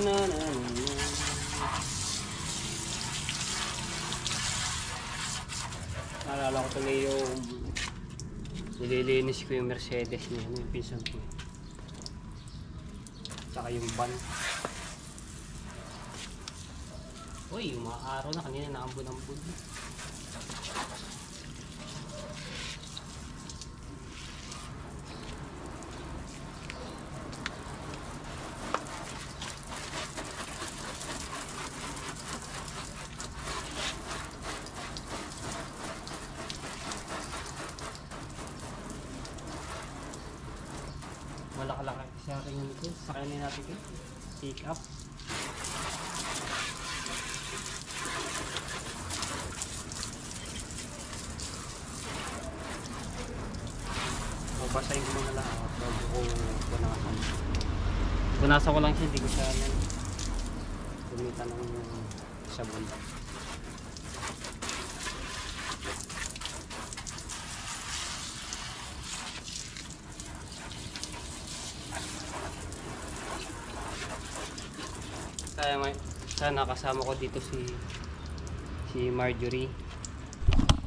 na na na. Naalala ko tuloy yung nililinis ko yung Mercedes niya, yung pinsan ko. Tsaka yung van. Uy, yung mga araw na kanina naambun-ambun. Malaki-laki siya rin yun ito. Sakayin natin ito. Pick up. Basahin ko muna lang bago ko punasan. Punasan ko lang siya, hindi ko siya gumita ng sabon. Kaya nakasama ko dito si Marjorie,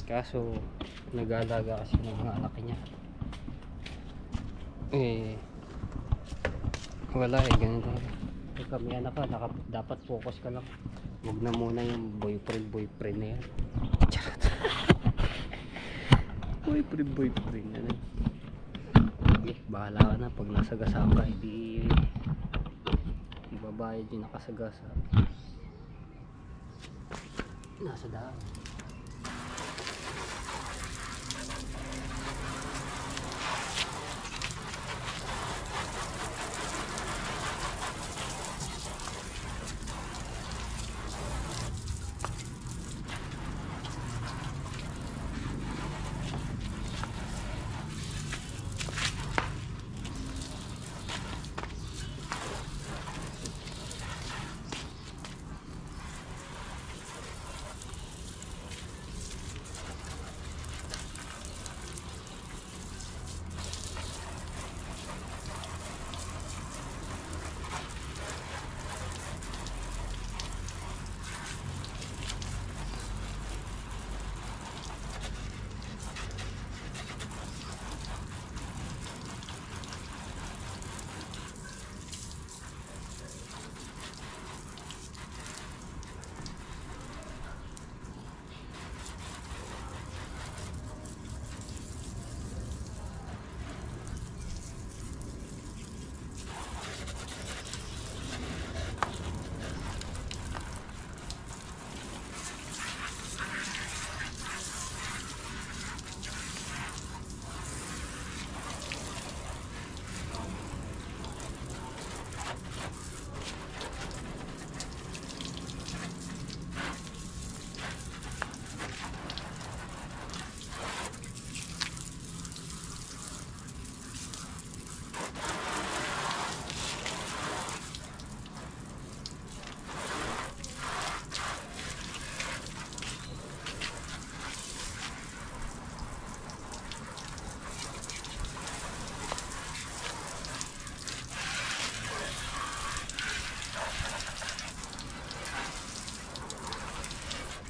kaso nag-aalaga kasi ng mga anak niya. Wala ganito. Pag kami anak ka, dapat focus ka lang. Huwag na muna yung boyfriend na yan. Charot. boyfriend na yan. Bahala ka na pag nasagasa ka, hindi babayad yung nakasagasa. Nasa daan.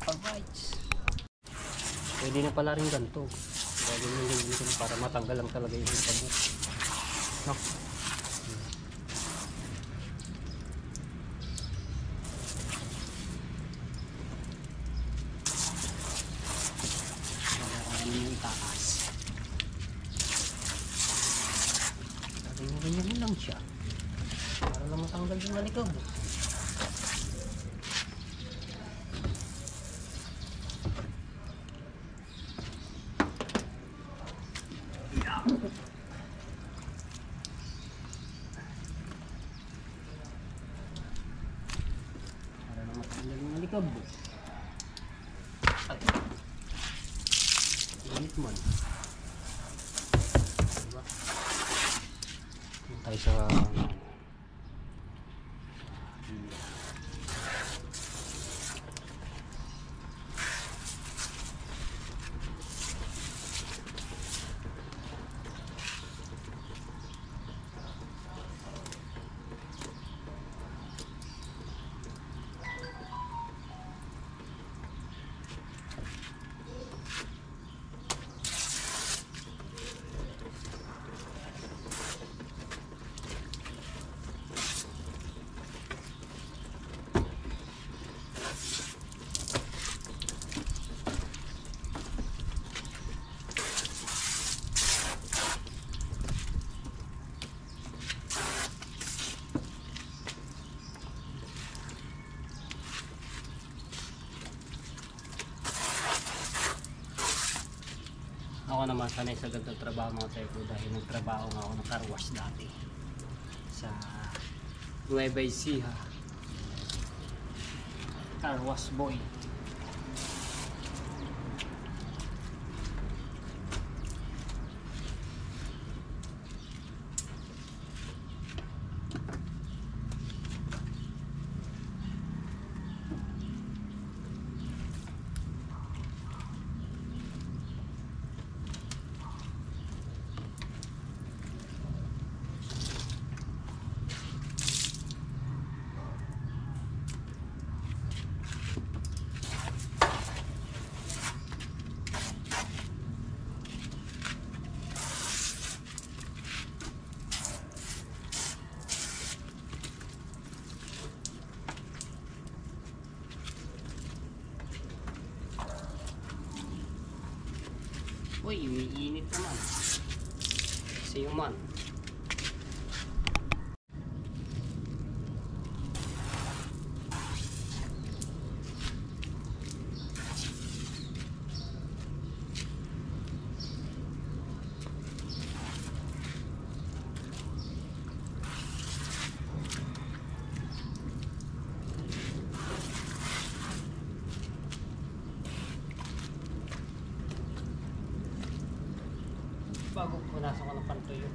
Alright. Pwede na pala rin ganito. Gagawin ko para matanggal lang talaga yung sabon. No. Yung itaas. Ganyan lang siya. Para lang matanggal yung malikab. Para lang matanggal yung malikab. Ay. Init mo. Diba? Tayo sa naman sanay sa ganitong trabaho mga tepo dahil nagtrabaho nga ako ng car wash dati sa Nueva Ecija. Car wash boy. Uy, umiinit naman. Kasi yung man. Bago punasan ko ng pantoyo.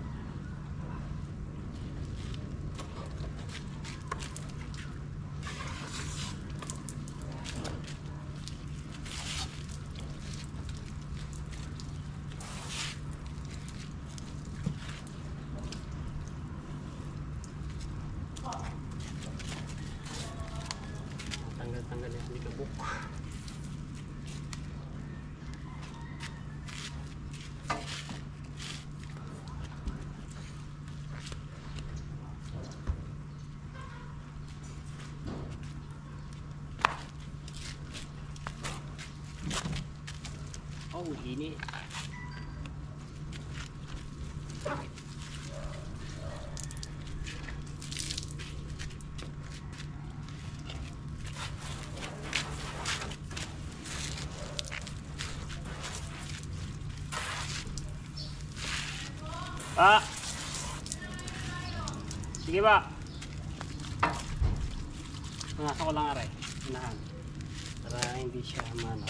Tanggal-tanggal yung likabok. Oh, ini. Pak. Sige ba? Pinasok ko lang aray. Unahan. Para hindi siya mano.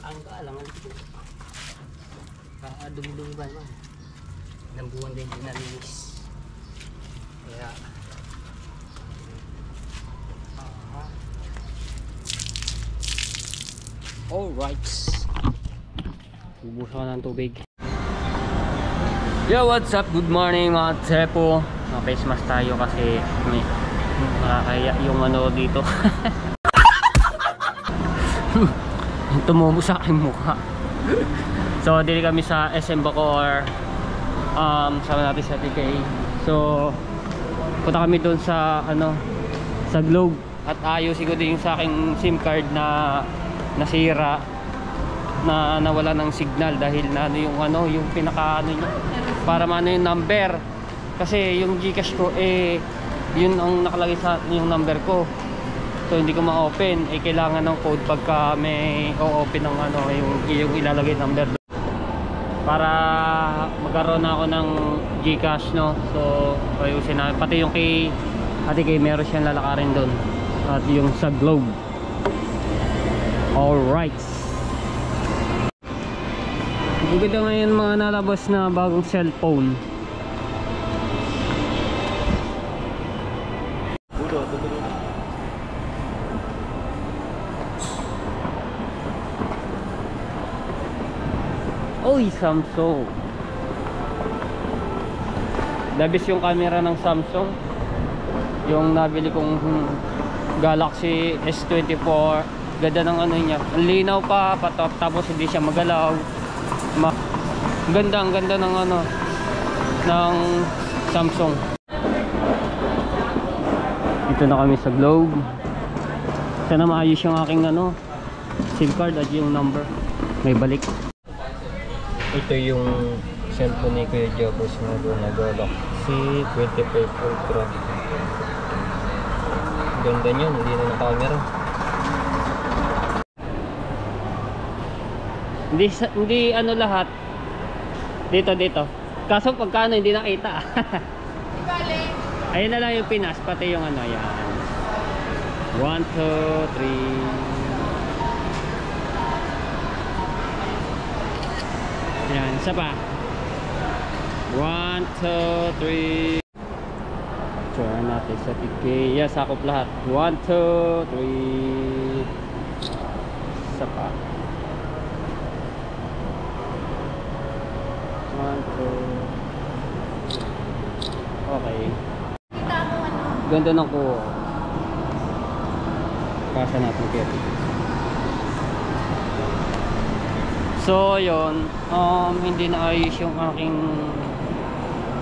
Ang kaalangan ito. Dumi-dumi ba naman? Ilang buwan din dinalinis. Kaya alright. Bubusan ko ng tubig. Yo, what's up? Good morning mga tepo. Face mask tayo kasi may nakakaya yung ano dito. Tumubo sa aking mukha. So dili kami sa SM Bacoor, sama natin sa TK. So punta kami doon sa ano, sa Globe at ayusin ko din yung sa aking SIM card na nasira, na nawala ng signal dahil na ano yung pinaka ano niya, para maano yung number, kasi yung GCash ko yun ang nakalagay sa yung number ko. So hindi ko ma-open, kailangan ng code pagka may o-open ng ano, yung ilalagay number doon. Para magkaroon na ako ng GCash, no. So ayusin na, pati yung kay Ate Kay meron siyang lalakarin doon. At yung sa Globe. Alright. Maganda ngayon mga nalabas na bagong cellphone. Oy, Samsung. Labis yung camera ng Samsung. Yung nabili kong Galaxy S24. Ganda ng ano niya. Ang linaw pa, tapos hindi siya magalaw. Ang ganda ng ano ng Samsung. Dito na kami sa Globe. Sana maayos yung aking ano SIM card at yung number. May balik. Ito yung cellphone ni Kuya Jopos na doon na Galaxy 25 Ultra. Ganda niyan, hindi na camera. Hindi ano lahat. Dito. Kaso pagkano hindi nakita. Ayun na lang yung Pinas, pati yung ano yan. 1, 2, 3. Yan, isa pa. 1, 2, 3. Sure natin sa TK. Yes, sakop lahat. 1, 2, 3. Isa pa. 1, 2. Okay. Ganda ng kuha. Kasa natin kaya. So yun, hindi na ayos yung aking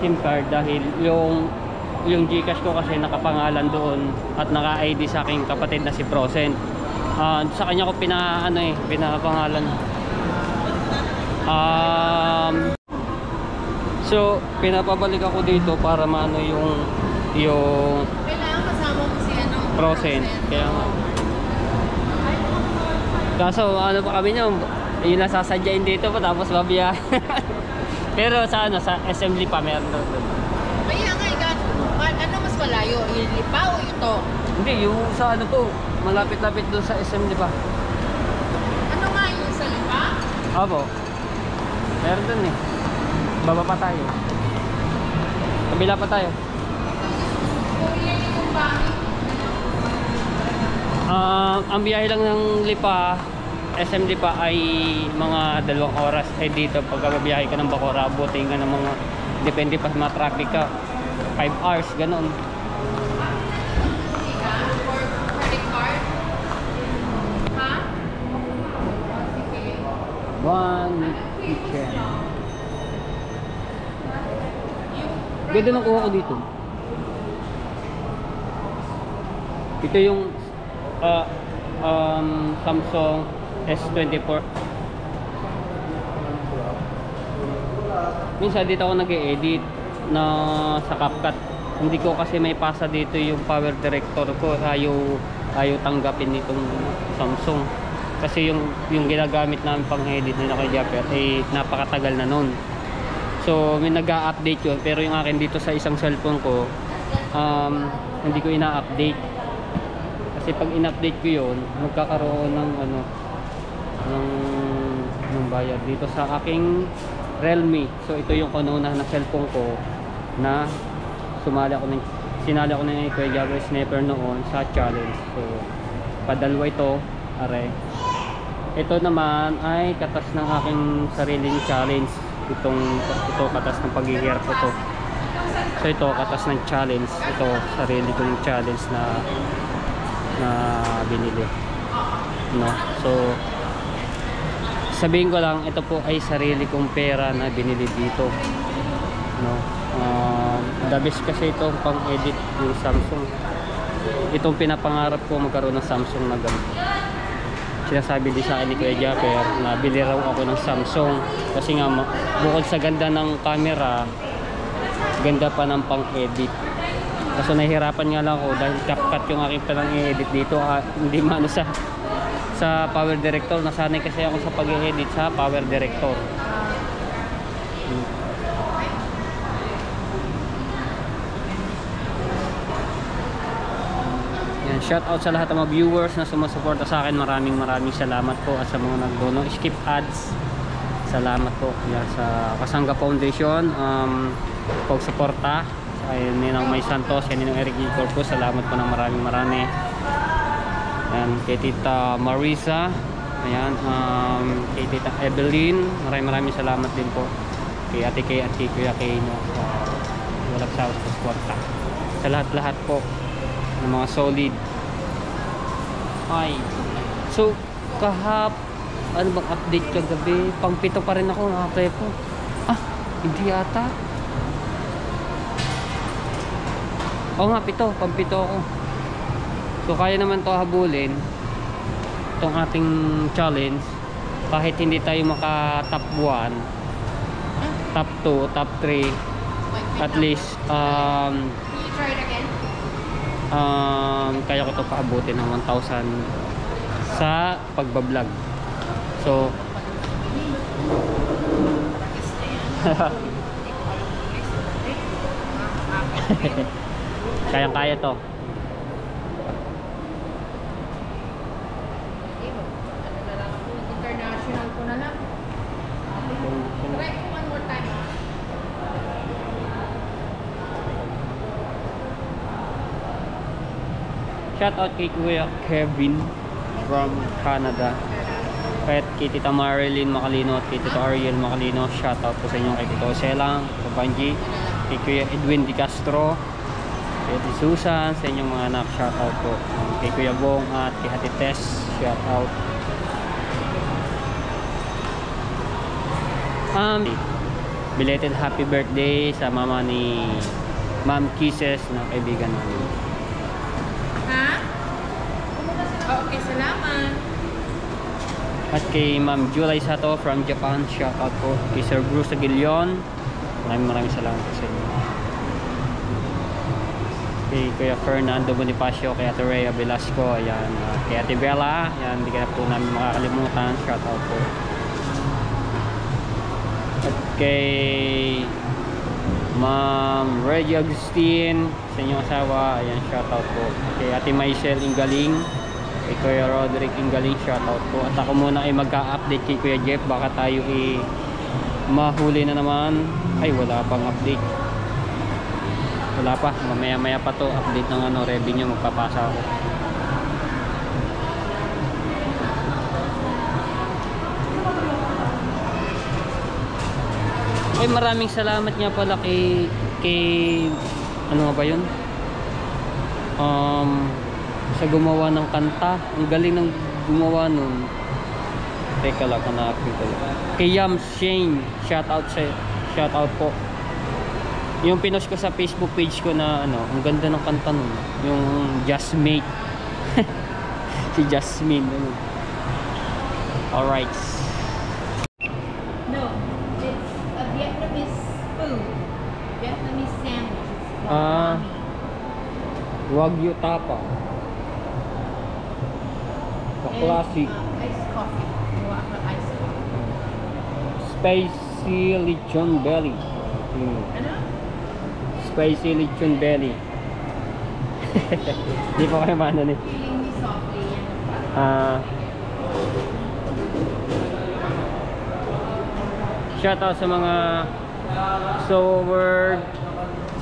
SIM card dahil yung GCash ko kasi nakapangalan doon at naka-ID sa aking kapatid na si Procent. Sa kanya ko pinapangalan. So pinapabalik ako dito para maano yung kailangan kasama mo si Procent. Kaya nga. Kaso ano pa kami niya, yung nasasadyain dito pa tapos babiya. Pero sa SM Lipa meron doon. Kaya nga, ano mas malayo? Yung Lipa o ito? Hindi, yung sa ano po, malapit-lapit doon sa SM Lipa. Ano nga yung sa Lipa? Opo. Meron doon eh. Baba pa tayo. Kabila pa tayo. Ang biyahe lang ng Lipa, SM Lipa ay mga 2 oras. Dito pagka babiyahe ka ng Bacoor, abutin ka ng mga, depende pa sa mga traffic ka, 5 hours, ganon. For credit card? Ha? Sige. 1 picture. Ganda ng kuha ko dito. Ito yung Samsung S24. Minsan dito ako nag-e-edit na sa CapCut. Hindi ko kasi may pasa dito yung power director ko. Ayaw tanggapin nitong Samsung. Kasi yung ginagamit namin pang edit na kay Japper ay napakatagal na nun. So may nag-a-update yun, pero yung akin dito sa isang cellphone ko, hindi ko ina-update. Kasi pag in-update ko yun, magkakaroon ng ng bayad dito sa aking Realme. So ito yung kanuna na cellphone ko na sinali ako ng Kuya Jagger Sniper noon sa challenge. So padalwa ito, are. Ito naman ay katas ng aking sariling challenge. Ito katas ng paghihirap ko to. So ito katas ng challenge. Ito sarili kong challenge na binili, no? So sabihin ko lang, ito po ay sarili kong pera na binili dito, no? The best kasi itong pang edit yung Samsung. Itong pinapangarap ko magkaroon ng Samsung na ganito. Sinasabi din sa akin ni Kuya Japper na bili raw ako ng Samsung kasi nga bukod sa ganda ng camera, ganda pa ng pang edit. Kaso nahihirapan nga lang ako dahil CapCut yung aking palang i-edit dito, hindi maano sa power director. Nasanay kasi ako sa pag-edit sa power director. Yan, shout out sa lahat ng mga viewers na sumusuporta sa akin. Maraming salamat po, at sa mga nagdono skip ads, salamat po. Yan, sa Kasangga Foundation, pag-suporta ay Ninang May Santos, yan Ninong Eric Igor po, salamat po ng marami. Ayan, kay Tita Marisa, ayan, kay Tita Evelyn, maraming salamat din po. Kay Ate Kay at kay Kuya Kay, no, walang sawas sa suporta. Sa lahat po ng mga solid. Ay, so ano bang update kagabi? Pang-7 pa rin ako, nakaprepo. Hindi ata. Oo nga, 7, pang-7 ako. So kaya naman to habulin itong ating challenge kahit hindi tayo maka top 1. top 2, top 3, at least Can you try it again? kaya ko to paabutin ng 1,000 sa pagbablog. So kaya to. Ano na lang ako, international ko na lang. Try ko one more time. Shout out kay Kuya Kevin from Canada. Kahit kay Tita Marilyn Macalino at kay Tito Ariel Macalino, shout out po sa inyo, kay Tito Selang, Kabanji, kay Kuya Edwin Di Castro, kay Ate Susan, sa inyong mga anak, shout out po. Kay Kuya Bong at kay Ate Tess, shout out. Belated happy birthday sa mama ni Ma'am Kisses na kaibigan namin. Ha? Okay, salamat. At kay Ma'am July Sato from Japan, shout out po. Kay Sir Bruce Aguilion, maraming salamat po sa inyo. Kay Kuya Fernando Bonifacio, kay Ate Rhea Velasco, ayan, kay Ate Bella, ayan, hindi ka na po namin makakalimutan, shout out po. At kay Ma'am Reggie Agustin, sa inyong asawa, ayan, shout out po. Kay Ate Maisel Ingaling, kay Kuya Roderick Ingaling, shout out po. At ako muna ay magka-update kay Kuya Jeff, baka tayo mahuli na naman. Ay, wala pang update. Wala pa, mamaya pa to update ng revenue, magpapasa ako. Ay, maraming salamat nga pala kay ano nga ba yun? Sa gumawa ng kanta, ang galing ng gumawa nun. Teka lang, hanapin ko lang. Kay Yam Shane, shout out po. Yung pinost ko sa Facebook page ko na ang ganda ng kanta nun, yung Just Mate. Si Jasmine, alright. No, it's a Vietnamese food. Vietnamese sandwich. Wagyu Tapa. The classic. Iced coffee. Gawa ka iced coffee. Spicy lechon belly. Ano? Spicy lechon belly. Di pa kayo maano ni. Feeling me softly. Shout out sa mga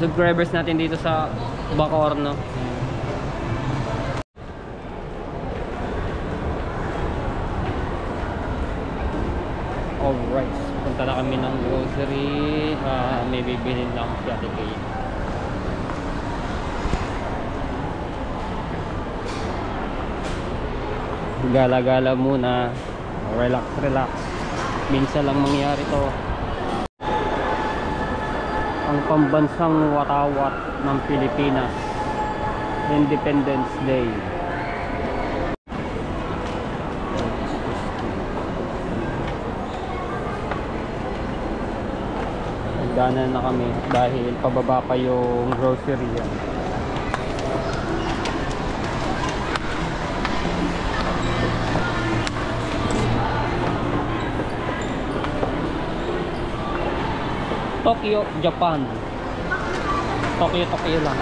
subscribers natin dito sa Bacoor, no? Alright, punta na kami ng grocery. May bibilin lang si Ate Kay. Gala-gala muna, relax. Minsan lang mangyari to. Ang pambansang watawat ng Pilipinas, Independence Day. Nagdaanan na kami dahil pababa pa yung grocery yan. Tokyo, Japan. Tokyo lang.